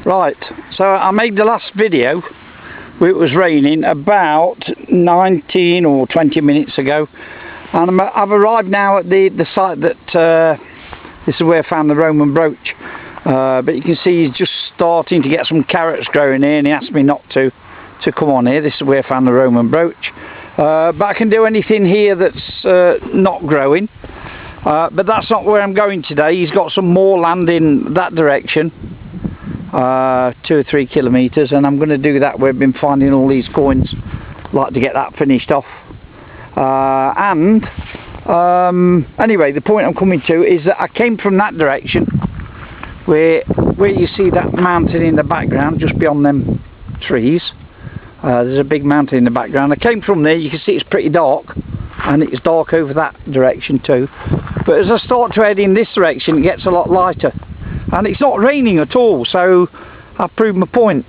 Right, so I made the last video where it was raining about 19 or 20 minutes ago, and I've arrived now at the site that this is where I found the Roman brooch, but you can see he's just starting to get some carrots growing here, and he asked me not to come on here. This is where I found the Roman brooch, but I can do anything here that's not growing, but that's not where I'm going today. He's got some more land in that direction, 2 or 3 kilometres, and I'm going to do that. We've been finding all these coins, like to get that finished off. Anyway, the point I'm coming to is that I came from that direction where you see that mountain in the background just beyond them trees. There's a big mountain in the background. I came from there. You can see it's pretty dark, and it's dark over that direction too, but as I start to head in this direction, it gets a lot lighter, and it's not raining at all, so I've proved my point.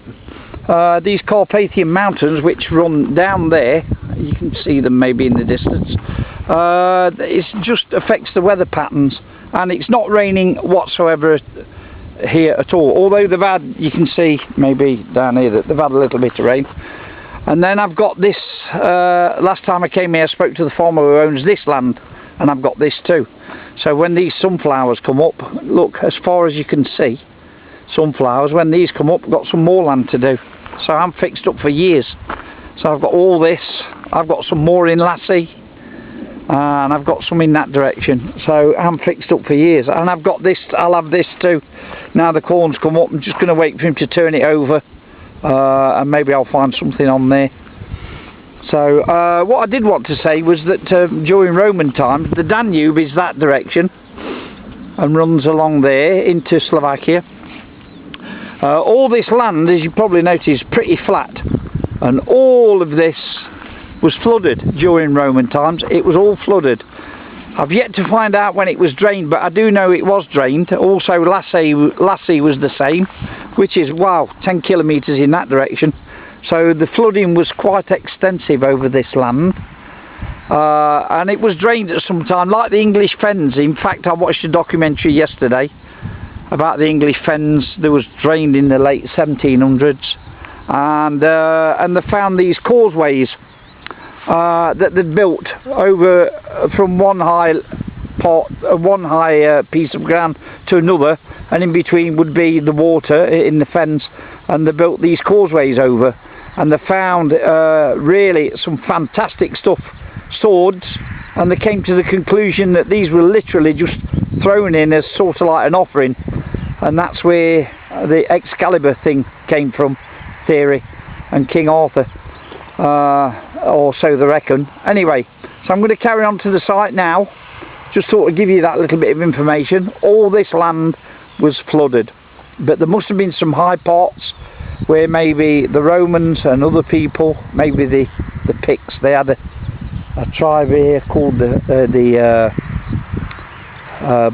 These Carpathian mountains, which run down there, you can see them maybe in the distance, it just affects the weather patterns, and it's not raining whatsoever here at all, although they've had, you can see maybe down here that they've had a little bit of rain. And then I've got this, last time I came here I spoke to the farmer who owns this land, and I've got this too. So when these sunflowers come up, look, as far as you can see, sunflowers, when these come up, I've got some more land to do. So I'm fixed up for years. So I've got all this, I've got some more in Lassie, and I've got some in that direction. So I'm fixed up for years, and I've got this, I'll have this too. Now the corn's come up, I'm just going to wait for him to turn it over, and maybe I'll find something on there. So what I did want to say was that during Roman times, the Danube is that direction and runs along there into Slovakia. All this land, as you probably notice, is pretty flat, and all of this was flooded during Roman times. It was all flooded. I've yet to find out when it was drained, but I do know it was drained. Also Lassie was the same, which is, wow, 10 kilometres in that direction. So the flooding was quite extensive over this land, and it was drained at some time, like the English fens. In fact, I watched a documentary yesterday about the English fens that was drained in the late 1700s, and they found these causeways that they'd built over from one high piece of ground to another, and in between would be the water in the fens, and they built these causeways over, and they found really some fantastic stuff, swords, and they came to the conclusion that these were literally just thrown in as sort of like an offering, and that's where the Excalibur thing came from, theory, and King Arthur, or so they reckon. Anyway, so I'm going to carry on to the site now. Just thought I'd give you that little bit of information. All this land was flooded, but there must have been some high parts where maybe the Romans and other people, maybe the Picts, they had a tribe here called the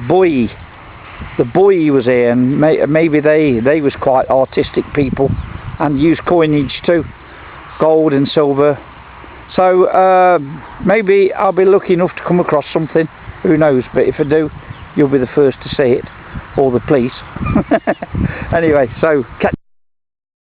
Boii. The Boii was here, and maybe they was quite artistic people and used coinage too, gold and silver. So maybe I'll be lucky enough to come across something, who knows, but if I do, you'll be the first to see it, or the police. Anyway, so catch